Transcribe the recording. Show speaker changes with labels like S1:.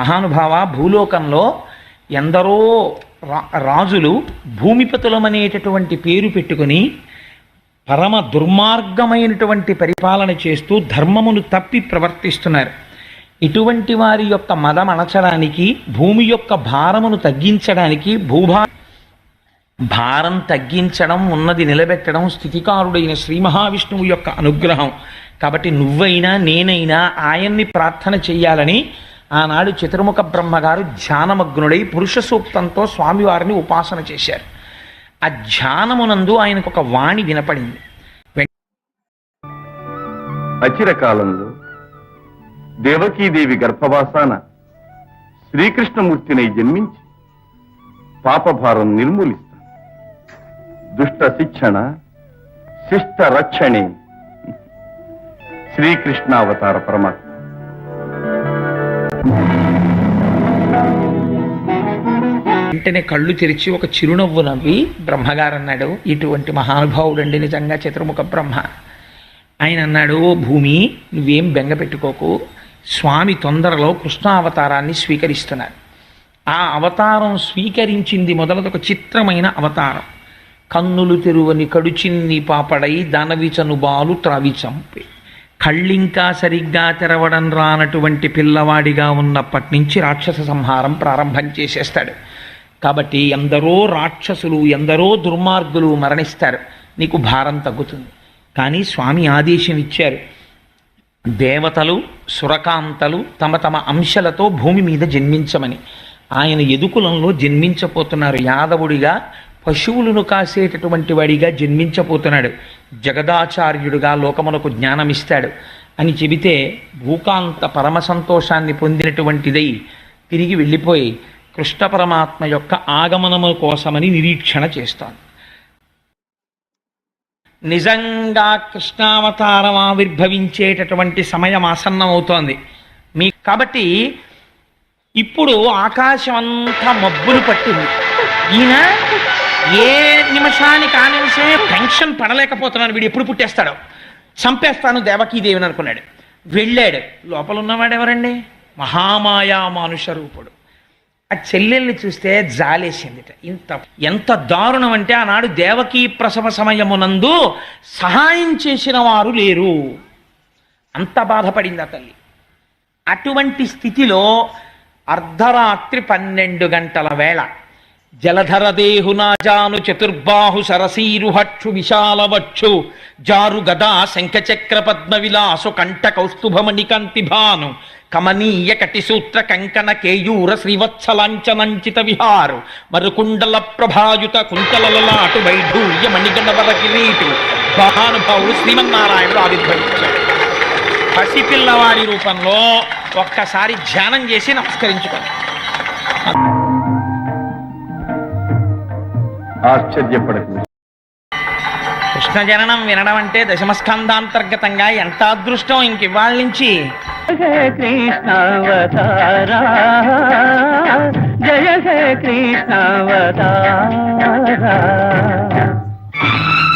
S1: మహానుభావ, భూలోకంలో ఎందరో రాజులు భూమిపతులమనేటటువంటి పేరు పెట్టుకుని పరమ దుర్మార్గమైనటువంటి పరిపాలన చేస్తూ ధర్మమును తప్పి ప్రవర్తిస్తున్నారు. ఇటువంటి వారి యొక్క మదం అణచడానికి, భూమి యొక్క భారమును తగ్గించడానికి, భారం తగ్గించడం, ఉన్నది నిలబెట్టడం స్థితికారుడైన శ్రీ మహావిష్ణువు యొక్క అనుగ్రహం. కాబట్టి నువ్వైనా నేనైనా ఆయన్ని ప్రార్థన చెయ్యాలని ఆనాడు చతుర్ముఖ బ్రహ్మగారు ధ్యానమగ్నుడై పురుష సూక్తంతో స్వామివారిని ఉపాసన చేశారు. ఆ ధ్యానమునందు ఆయనకు ఒక వాణి వినపడింది.
S2: అచిరకాలంలో దేవకీదేవి గర్భవాసాన శ్రీకృష్ణమూర్తిని జన్మించి పాపభారం నిర్మూలిస్తాను. దుష్ట శిక్షణ, శిష్ట రక్షణే శ్రీకృష్ణావతార పరమాత్మ.
S1: వెంటనే కళ్ళు తెరిచి ఒక చిరునవ్వు నవ్వి బ్రహ్మగారు అన్నాడు, ఇటువంటి మహానుభావుడండి నిజంగా చతుర్ముఖ బ్రహ్మ. ఆయన అన్నాడు, ఓ భూమి, నువ్వేం బెంగ పెట్టుకోకు, స్వామి తొందరలో కృష్ణావతారాన్ని స్వీకరిస్తున్నారు. ఆ అవతారం స్వీకరించింది మొదలదొక చిత్రమైన అవతారం. కన్నులు తెరువని కడుచిన్ని పాపడై దానవిచను బాలు త్రావి చంపి, కళ్ళింకా సరిగ్గా తెరవడం రానటువంటి పిల్లవాడిగా ఉన్నప్పటి నుంచి రాక్షస సంహారం ప్రారంభం చేసేస్తాడు. కాబట్టి ఎందరో రాక్షసులు, ఎందరో దుర్మార్గులు మరణిస్తారు, నీకు భారం తగ్గుతుంది. కానీ స్వామి ఆదేశం ఇచ్చారు, దేవతలు సురకాంతలు తమ తమ అంశలతో భూమి మీద జన్మించమని. ఆయన యదుకులంలో జన్మించపోతున్నారు. యాదవుడిగా పశువులను కాసేటటువంటి వాడిగా జన్మించపోతున్నాడు. జగదాచార్యుడుగా లోకమునకు జ్ఞానమిస్తాడు అని చెబితే భూకాంత పరమ సంతోషాన్ని పొందినటువంటిదై తిరిగి వెళ్ళిపోయి కృష్ణ పరమాత్మ యొక్క ఆగమనము కోసమని నిరీక్షణ చేస్తాను. నిజంగా కృష్ణావతారం ఆవిర్భవించేటటువంటి సమయం ఆసన్నమవుతోంది కాబట్టి ఇప్పుడు ఆకాశం అంతా మబ్బులు పట్టింది. ఈయన ఏ నిమిషానికి ఆ నిమిషమే టెన్షన్ పడలేకపోతున్నాను, వీడు ఎప్పుడు పుట్టేస్తాడో, చంపేస్తాను దేవకీదేవిని అనుకున్నాడు. వెళ్ళాడు. లోపల ఉన్నవాడు ఎవరండి? మహామాయా మానుష రూపుడు. ఆ చెల్లెల్ని చూస్తే జాలేసిందిట. ఎంత దారుణం అంటే ఆనాడు దేవకీ ప్రసవ సమయమునందు సహాయం చేసిన వారు లేరు, అంత బాధపడింది ఆ తల్లి. అటువంటి స్థితిలో అర్ధరాత్రి 12 గంటల వేళ జలధర దేహునాజాను చతుర్బాహు సరసీరుహక్షు విశాలవక్షు జారు గదా శంఖచక్ర పద్మ విలాసు కంఠ కౌస్తుభమణి కాంతిభాను కమనీయ కటిసూత్ర కంకణ కేయూర శ్రీవత్సలాంఛనంచిత విహారు మరుకుండల ప్రభాయుత కుంతలలాటు వైఢూర్య మణిగణవర కిరీటు మహానుభావుడు శ్రీమన్నారాయణుడు ఆవిర్భవించాడు. పసిపిల్లవాడి రూపంలో ఒక్కసారి ధ్యానం చేసి నమస్కరించుకోండి.
S2: ఆశ్చర్యపడకు.
S1: కృష్ణ జననం వినడం అంటే దశమస్కంధాంతర్గతంగా ఎంత అదృష్టం ఇంక ఇవాళ నుంచి.
S3: కృష్ణావతారా జయ కృష్ణావతారా.